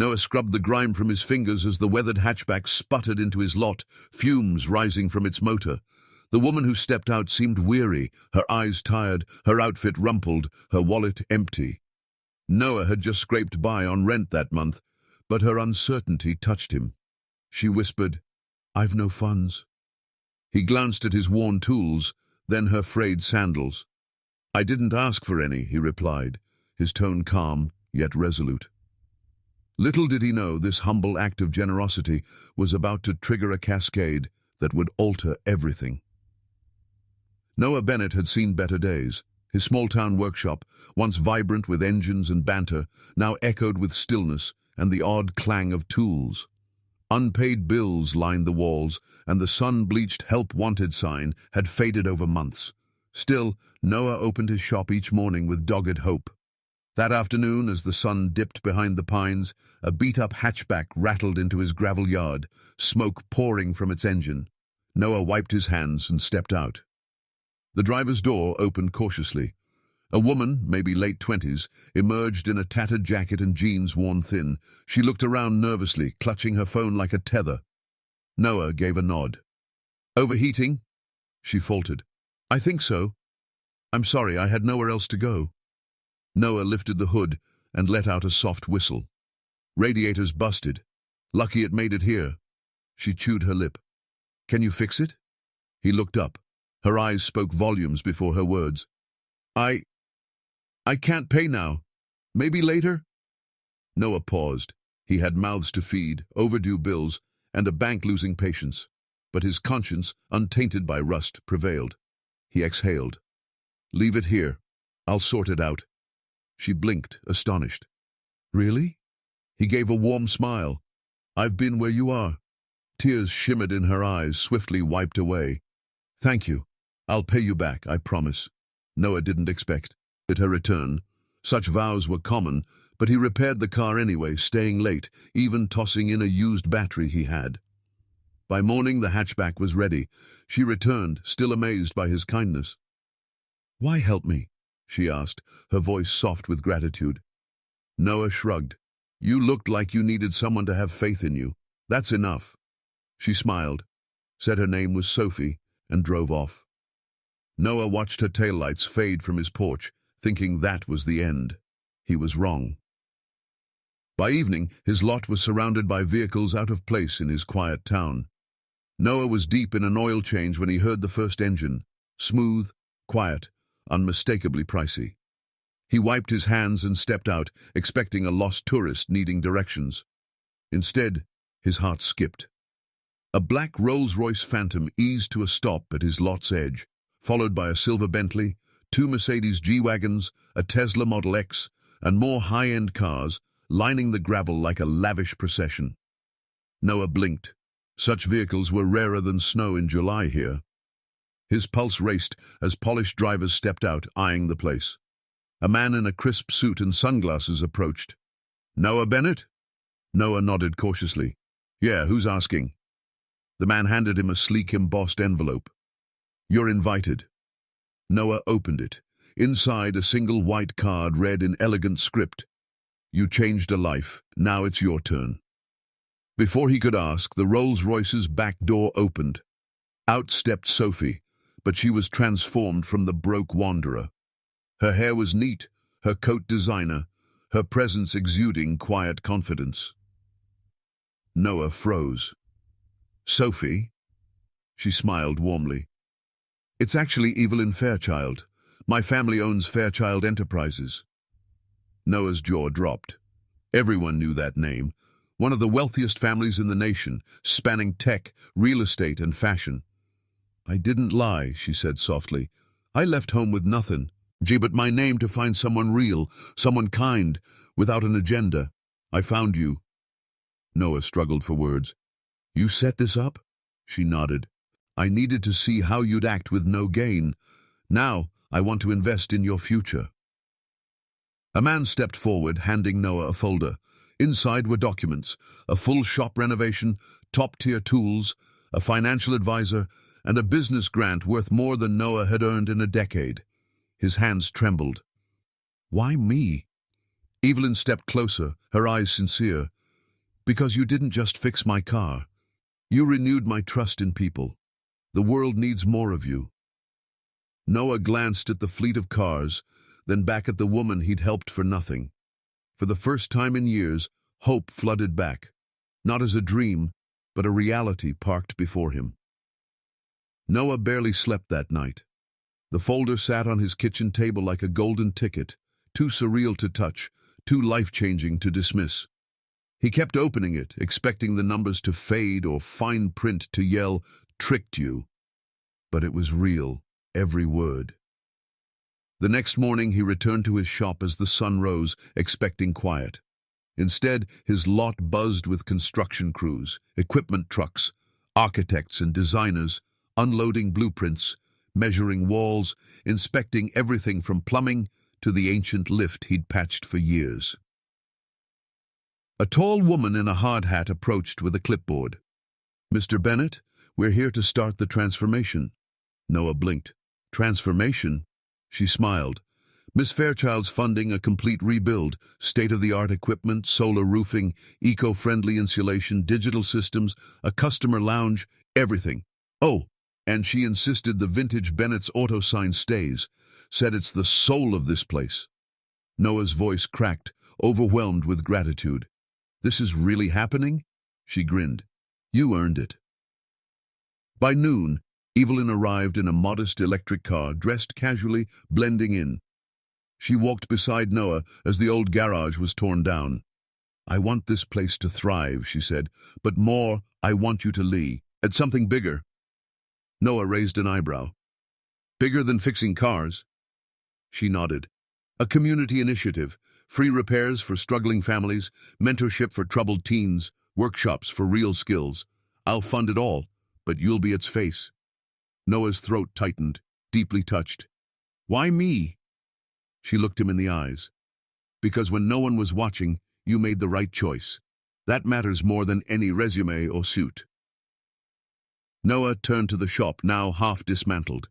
Noah scrubbed the grime from his fingers as the weathered hatchback sputtered into his lot, fumes rising from its motor. The woman who stepped out seemed weary, her eyes tired, her outfit rumpled, her wallet empty. Noah had just scraped by on rent that month, but her uncertainty touched him. She whispered, "I've no funds." He glanced at his worn tools, then her frayed sandals. "I didn't ask for any," he replied, his tone calm, yet resolute. Little did he know this humble act of generosity was about to trigger a cascade that would alter everything. Noah Bennett had seen better days. His small-town workshop, once vibrant with engines and banter, now echoed with stillness and the odd clang of tools. Unpaid bills lined the walls, and the sun-bleached "Help Wanted" sign had faded over months. Still, Noah opened his shop each morning with dogged hope. That afternoon, as the sun dipped behind the pines, a beat-up hatchback rattled into his gravel yard, smoke pouring from its engine. Noah wiped his hands and stepped out. The driver's door opened cautiously. A woman, maybe late 20s, emerged in a tattered jacket and jeans worn thin. She looked around nervously, clutching her phone like a tether. Noah gave a nod. "Overheating?" She faltered. "I think so. I'm sorry, I had nowhere else to go." Noah lifted the hood and let out a soft whistle. "Radiator's busted. Lucky it made it here." She chewed her lip. "Can you fix it?" He looked up. Her eyes spoke volumes before her words. I can't pay now. Maybe later?" Noah paused. He had mouths to feed, overdue bills, and a bank losing patience. But his conscience, untainted by rust, prevailed. He exhaled. "Leave it here. I'll sort it out." She blinked, astonished. "Really?" He gave a warm smile. "I've been where you are." Tears shimmered in her eyes, swiftly wiped away. "Thank you. I'll pay you back, I promise." Noah didn't expect her return. Such vows were common, but he repaired the car anyway, staying late, even tossing in a used battery he had. By morning, the hatchback was ready. She returned, still amazed by his kindness. "Why help me?" she asked, her voice soft with gratitude. Noah shrugged. "You looked like you needed someone to have faith in you. That's enough." She smiled, said her name was Sophie, and drove off. Noah watched her taillights fade from his porch, thinking that was the end. He was wrong. By evening, his lot was surrounded by vehicles out of place in his quiet town. Noah was deep in an oil change when he heard the first engine. Smooth, quiet, unmistakably pricey. He wiped his hands and stepped out, expecting a lost tourist needing directions. Instead, his heart skipped. A black Rolls-Royce Phantom eased to a stop at his lot's edge, followed by a silver Bentley, 2 Mercedes G-Wagons, a Tesla Model X, and more high-end cars, lining the gravel like a lavish procession. Noah blinked. Such vehicles were rarer than snow in July here. His pulse raced as polished drivers stepped out, eyeing the place. A man in a crisp suit and sunglasses approached. "Noah Bennett?" Noah nodded cautiously. "Yeah, who's asking?" The man handed him a sleek embossed envelope. "You're invited." Noah opened it. Inside, a single white card read in elegant script, "You changed a life. Now it's your turn." Before he could ask, the Rolls-Royce's back door opened. Out stepped Sophie, but she was transformed from the broke wanderer. Her hair was neat, her coat designer, her presence exuding quiet confidence. Noah froze. "Sophie?" She smiled warmly. "It's actually Evelyn Fairchild. My family owns Fairchild Enterprises." Noah's jaw dropped. Everyone knew that name. One of the wealthiest families in the nation, spanning tech, real estate, and fashion. "I didn't lie," she said softly. "I left home with nothing. But my name to find someone real, someone kind, without an agenda. I found you." Noah struggled for words. "You set this up?" She nodded. "I needed to see how you'd act with no gain. Now, I want to invest in your future." A man stepped forward, handing Noah a folder. Inside were documents, a full shop renovation, top-tier tools, a financial advisor, and a business grant worth more than Noah had earned in a decade. His hands trembled. "Why me?" Evelyn stepped closer, her eyes sincere. Because you didn't just fix my car. You renewed my trust in people. The world needs more of you. Noah glanced at the fleet of cars, then back at the woman he'd helped for nothing. For the first time in years, hope flooded back. Not as a dream, but a reality parked before him. Noah barely slept that night. The folder sat on his kitchen table like a golden ticket, too surreal to touch, too life-changing to dismiss. He kept opening it, expecting the numbers to fade or fine print to yell, "Tricked you." But it was real, every word. The next morning he returned to his shop as the sun rose, expecting quiet. Instead, his lot buzzed with construction crews, equipment trucks, architects and designers, unloading blueprints, measuring walls, inspecting everything from plumbing to the ancient lift he'd patched for years. A tall woman in a hard hat approached with a clipboard. "Mr. Bennett, we're here to start the transformation." Noah blinked. "Transformation?" She smiled. "Miss Fairchild's funding a complete rebuild, state-of-the-art equipment, solar roofing, eco-friendly insulation, digital systems, a customer lounge, everything. Oh, and she insisted the vintage Bennett's auto sign stays, said it's the soul of this place." Noah's voice cracked, overwhelmed with gratitude. "This is really happening?" She grinned. "You earned it." By noon, Evelyn arrived in a modest electric car, dressed casually, blending in. She walked beside Noah as the old garage was torn down. "I want this place to thrive," she said, "but more, I want you to lead at something bigger." Noah raised an eyebrow. "Bigger than fixing cars?" She nodded. "A community initiative, free repairs for struggling families, mentorship for troubled teens, workshops for real skills. I'll fund it all, but you'll be its face." Noah's throat tightened, deeply touched. "Why me?" She looked him in the eyes. "Because when no one was watching, you made the right choice. That matters more than any resume or suit." Noah turned to the shop, now half dismantled.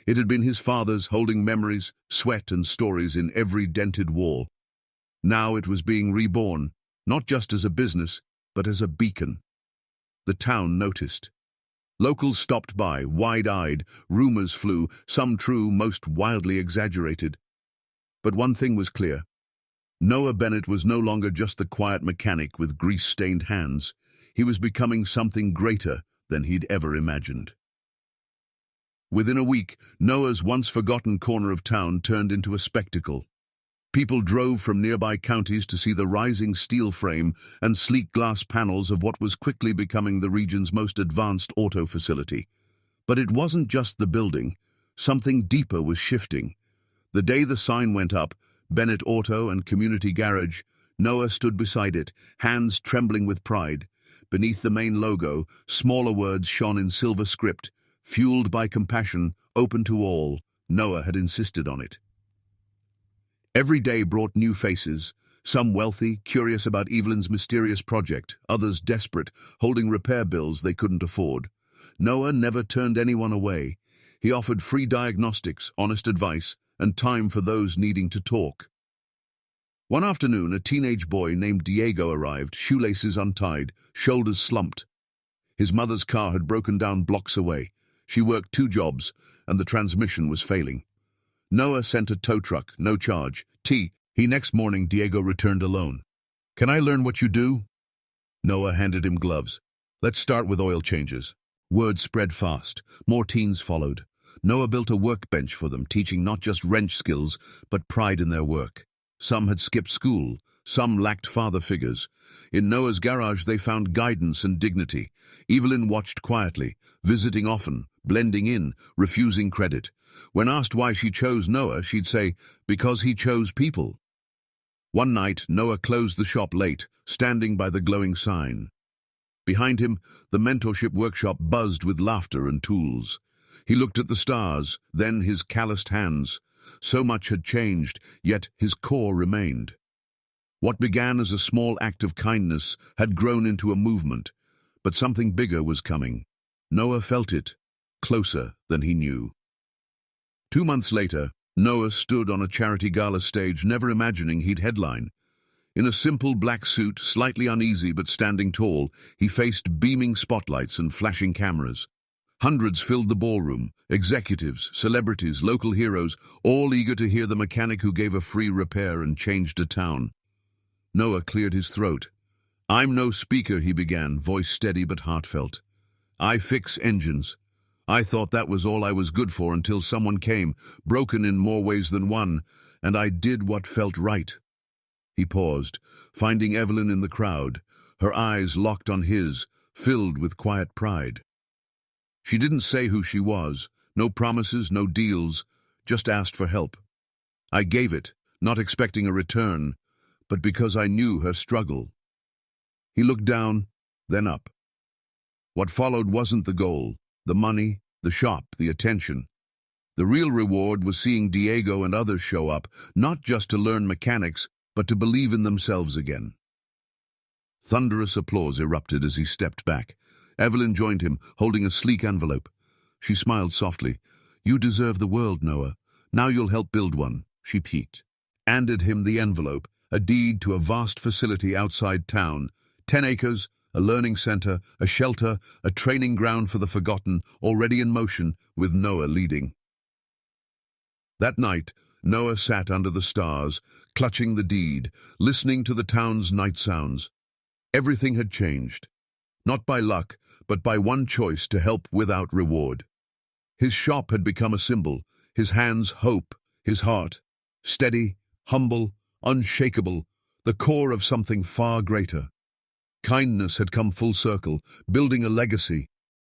It had been his father's, holding memories, sweat and stories in every dented wall. Now it was being reborn, not just as a business, but as a beacon. The town noticed. Locals stopped by, wide-eyed, rumors flew, some true, most wildly exaggerated. But one thing was clear. Noah Bennett was no longer just the quiet mechanic with grease-stained hands. He was becoming something greater than he'd ever imagined. Within a week, Noah's once-forgotten corner of town turned into a spectacle. People drove from nearby counties to see the rising steel frame and sleek glass panels of what was quickly becoming the region's most advanced auto facility. But it wasn't just the building. Something deeper was shifting. The day the sign went up, Bennett Auto and Community Garage, Noah stood beside it, hands trembling with pride. Beneath the main logo, smaller words shone in silver script. Fueled by compassion, open to all, Noah had insisted on it. Every day brought new faces, some wealthy, curious about Evelyn's mysterious project, others desperate, holding repair bills they couldn't afford. Noah never turned anyone away. He offered free diagnostics, honest advice, and time for those needing to talk. One afternoon, a teenage boy named Diego arrived, shoelaces untied, shoulders slumped. His mother's car had broken down blocks away. She worked 2 jobs, and the transmission was failing. Noah sent a tow truck, no charge. Next morning, Diego returned alone. "Can I learn what you do?" Noah handed him gloves. "Let's start with oil changes." Word spread fast. More teens followed. Noah built a workbench for them, teaching not just wrench skills, but pride in their work. Some had skipped school. Some lacked father figures. In Noah's garage, they found guidance and dignity. Evelyn watched quietly, visiting often, blending in, refusing credit. When asked why she chose Noah, she'd say, "Because he chose people." One night, Noah closed the shop late, standing by the glowing sign. Behind him, the mentorship workshop buzzed with laughter and tools. He looked at the stars, then his calloused hands. So much had changed, yet his core remained. What began as a small act of kindness had grown into a movement, but something bigger was coming. Noah felt it, closer than he knew. 2 months later, Noah stood on a charity gala stage, never imagining he'd headline. In a simple black suit, slightly uneasy but standing tall, he faced beaming spotlights and flashing cameras. Hundreds filled the ballroom, executives, celebrities, local heroes, all eager to hear the mechanic who gave a free repair and changed a town. Noah cleared his throat. "I'm no speaker," he began, voice steady but heartfelt. "I fix engines. I thought that was all I was good for until someone came, broken in more ways than one, and I did what felt right." He paused, finding Evelyn in the crowd, her eyes locked on his, filled with quiet pride. She didn't say who she was, no promises, no deals, just asked for help. I gave it, not expecting a return, but because I knew her struggle. He looked down, then up. What followed wasn't the goal, the money, the shop, the attention. The real reward was seeing Diego and others show up, not just to learn mechanics, but to believe in themselves again. Thunderous applause erupted as he stepped back. Evelyn joined him, holding a sleek envelope. She smiled softly. "You deserve the world, Noah. Now you'll help build one." She peeked. Handed him the envelope, a deed to a vast facility outside town. 10 acres, a learning center, a shelter, a training ground for the forgotten, already in motion, with Noah leading. That night, Noah sat under the stars, clutching the deed, listening to the town's night sounds. Everything had changed. Not by luck, but by one choice to help without reward. His shop had become a symbol, his hands hope, his heart steady, humble, unshakable, the core of something far greater. Kindness had come full circle, building a legacy,